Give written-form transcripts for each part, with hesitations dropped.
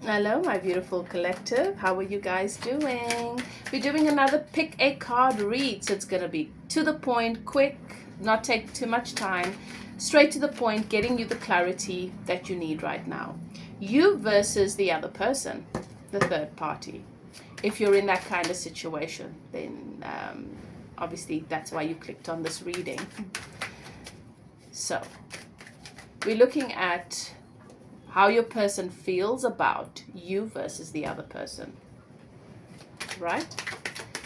Hello, my beautiful collective. How are you guys doing? We're doing another pick a card read. So it's going to be to the point, quick, not take too much time, straight to the point, getting you the clarity that you need right now. You versus the other person, the third party. If you're in that kind of situation, then obviously that's why you clicked on this reading. So we're looking at how your person feels about you versus the other person, right?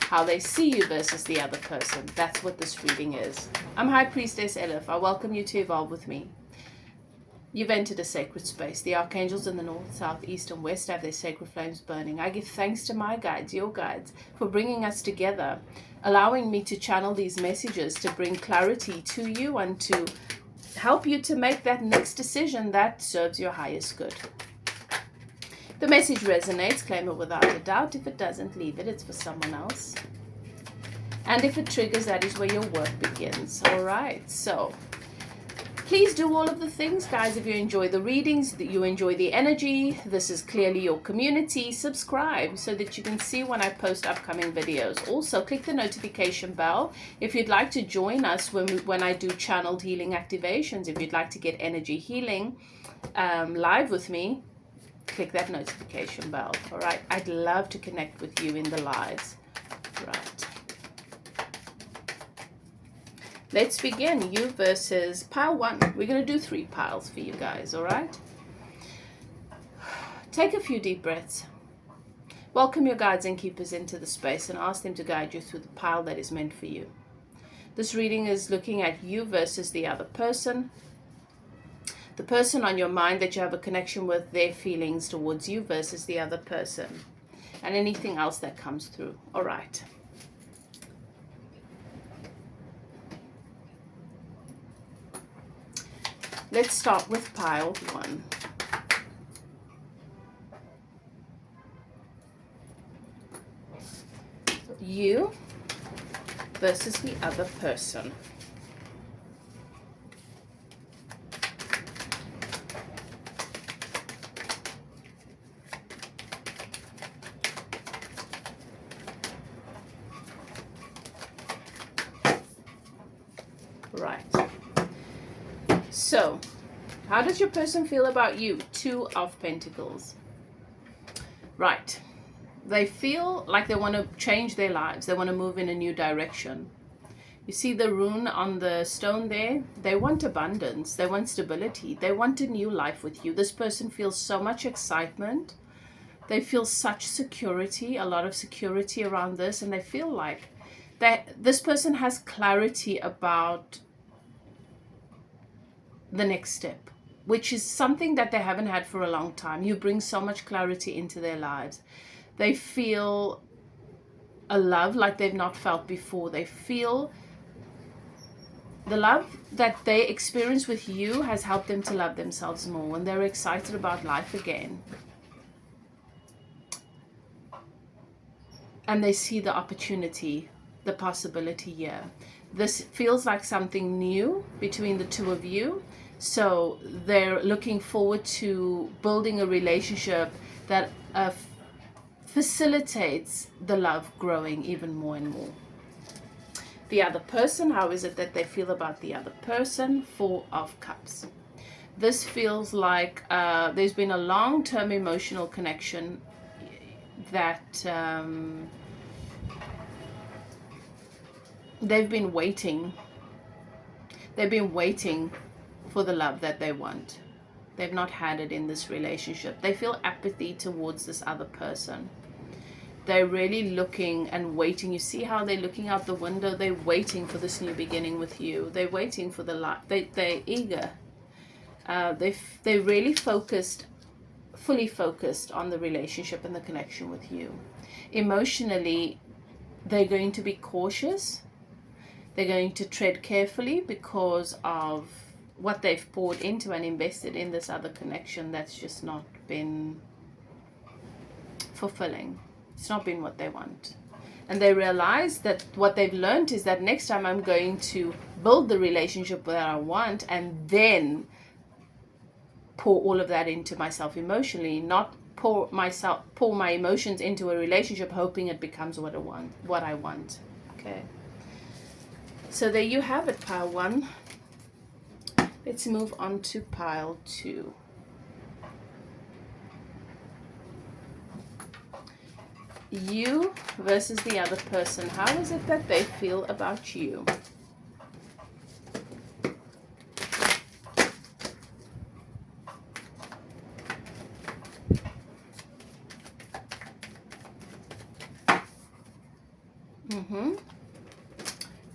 How they see you versus the other person. That's what this reading is. I'm High Priestess Elif. I welcome you to evolve with me. You've entered a sacred space. The archangels in the north, south, east, and west have their sacred flames burning. I give thanks to my guides, your guides, for bringing us together, allowing me to channel these messages to bring clarity to you and to help you to make that next decision that serves your highest good. The message resonates, claim it without a doubt. If it doesn't, leave it. It's for someone else. And if it triggers, that is where your work begins. All right, so please do all of the things, guys. If you enjoy the readings, that you enjoy the energy, this is clearly your community, subscribe so that you can see when I post upcoming videos. Also, click the notification bell if you'd like to join us when I do channeled healing activations. If you'd like to get energy healing live with me, click that notification bell. All right, I'd love to connect with you in the lives. Right. Let's begin. You versus pile one. We're going to do 3 piles for you guys, all right? Take a few deep breaths. Welcome your guides and keepers into the space and ask them to guide you through the pile that is meant for you. This reading is looking at you versus the other person. The person on your mind that you have a connection with, their feelings towards you versus the other person. And anything else that comes through. All right. Let's start with pile 1. You versus the other person. Right. So, how does your person feel about you? 2 of Pentacles. Right. They feel like they want to change their lives. They want to move in a new direction. You see the rune on the stone there? They want abundance. They want stability. They want a new life with you. This person feels so much excitement. They feel such security, a lot of security around this. And they feel like this person has clarity about the next step, which is something that they haven't had for a long time. You bring so much clarity into their lives. They feel a love like they've not felt before. They feel the love that they experience with you has helped them to love themselves more, and they're excited about life again. And they see the opportunity, the possibility here. This feels like something new between the 2 of you. So they're looking forward to building a relationship that facilitates the love growing even more and more. The other person, how is it that they feel about the other person? 4 of Cups. This feels like there's been a long-term emotional connection that they've been waiting. They've been waiting for the love that they want. They've not had it in this relationship. They feel apathy towards this other person. They're really looking and waiting. You see how they're looking out the window? They're waiting for this new beginning with you. They're waiting for the light. They're eager. They're really focused, fully focused on the relationship and the connection with you. Emotionally, they're going to be cautious. They're going to tread carefully because of what they've poured into and invested in this other connection that's just not been fulfilling. It's not been what they want. And they realize that what they've learned is that next time I'm going to build the relationship that I want and then pour all of that into myself emotionally, not pour my emotions into a relationship hoping it becomes what I want. Okay. So there you have it, pile 1. Let's move on to pile 2. You versus the other person. How is it that they feel about you?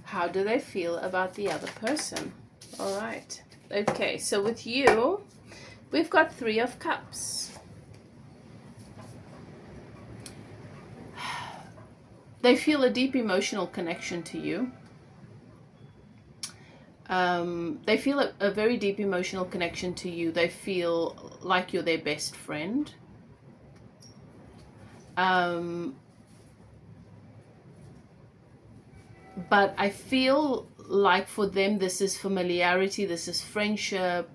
How do they feel about the other person? All right. Okay, so with you, we've got 3 of Cups. They feel a deep emotional connection to you. They feel a very deep emotional connection to you. They feel like you're their best friend. But I feel like for them, this is familiarity, this is friendship.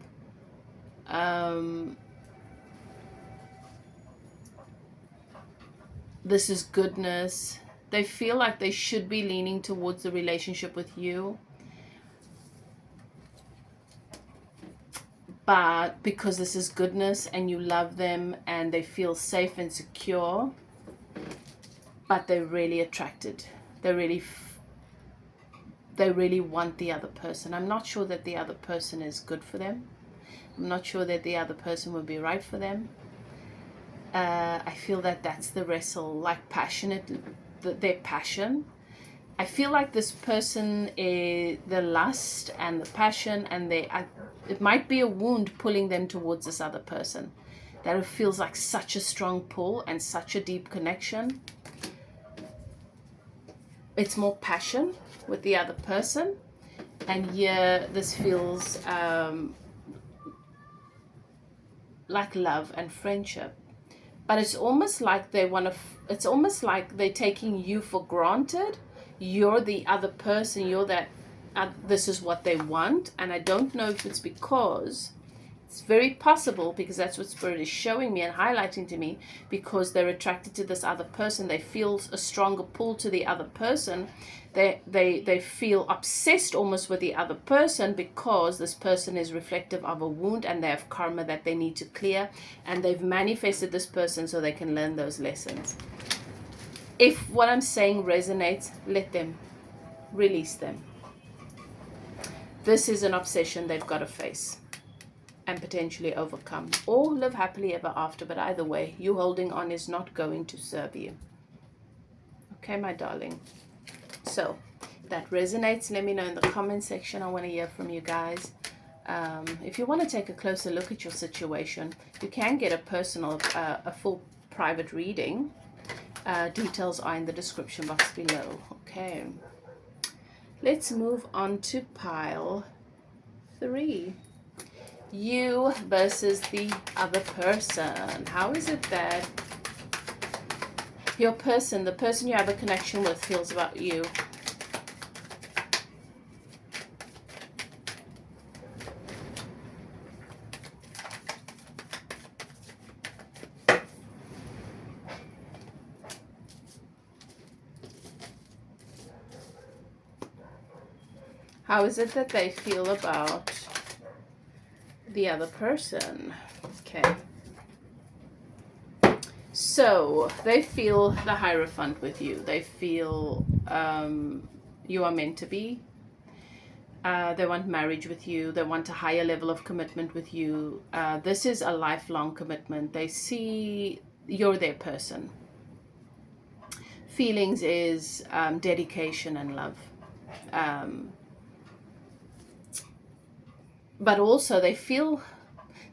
This is goodness. They feel like they should be leaning towards the relationship with you. But because this is goodness and you love them and they feel safe and secure, but they're really attracted. They really want the other person. I'm not sure that the other person is good for them. I'm not sure that the other person would be right for them. I feel that that's the wrestle, like passionate, their passion. I feel like this person is the lust and the passion, and it might be a wound pulling them towards this other person. That it feels like such a strong pull and such a deep connection. It's more passion with the other person, and here this feels like love and friendship. But it's almost like it's almost like they're taking you for granted. You're the other person, you're that, this is what they want. And I don't know if it's because, it's very possible, because that's what Spirit is showing me and highlighting to me, because they're attracted to this other person. They feel a stronger pull to the other person. They feel obsessed almost with the other person, because this person is reflective of a wound and they have karma that they need to clear, and they've manifested this person so they can learn those lessons. If what I'm saying resonates, let them, release them. This is an obsession they've got to face and potentially overcome, or live happily ever after. But either way, you holding on is not going to serve you. Okay, my darling. So that resonates, let me know in the comment section. I want to hear from you guys. If you want to take a closer look at your situation, you can get a full private reading. Details are in the description box below. Okay, let's move on to pile 3. You versus the other person. How is it that your person, the person you have a connection with, feels about you? How is it that they feel about the other person? Okay. So they feel the Hierophant with you. They feel you are meant to be. They want marriage with you. They want a higher level of commitment with you. This is a lifelong commitment. They see you're their person. Feelings is dedication and love. But also they feel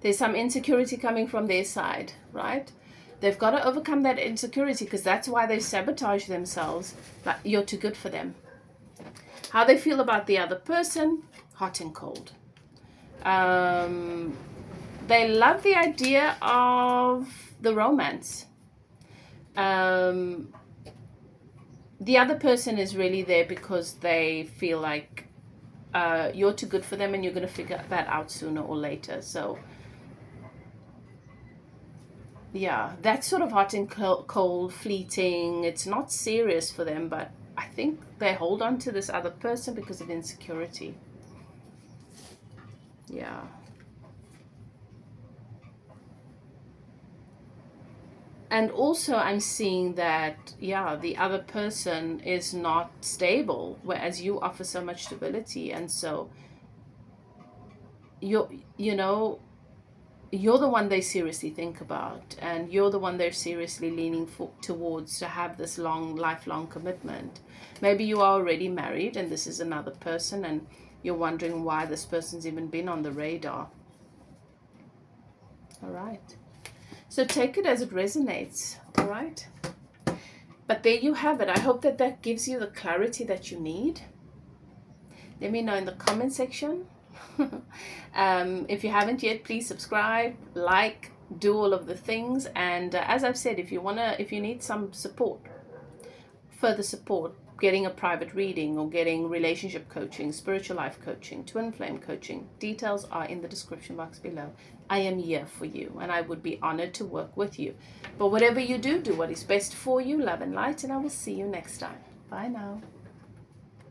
there's some insecurity coming from their side, right? They've got to overcome that insecurity, because that's why they sabotage themselves. But you're too good for them. How they feel about the other person, hot and cold. They love the idea of the romance. The other person is really there because they feel like you're too good for them, and you're going to figure that out sooner or later. So yeah, that's sort of hot and cold, fleeting. It's not serious for them, but I think they hold on to this other person because of insecurity. Yeah. And also I'm seeing that, yeah, the other person is not stable, whereas you offer so much stability. And so you know, you're the one they seriously think about, and you're the one they're seriously leaning towards to have this lifelong commitment. Maybe you are already married and this is another person, and you're wondering why this person's even been on the radar. All right. So take it as it resonates. All right. But there you have it. I hope that that gives you the clarity that you need. Let me know in the comment section. If you haven't yet, please subscribe, like, do all of the things. And as I've said, if you need some support, further support, getting a private reading or getting relationship coaching, spiritual life coaching, twin flame coaching, details are in the description box below. I am here for you, and I would be honored to work with you. But whatever you do, do what is best for you. Love and light, and I will see you next time. Bye now.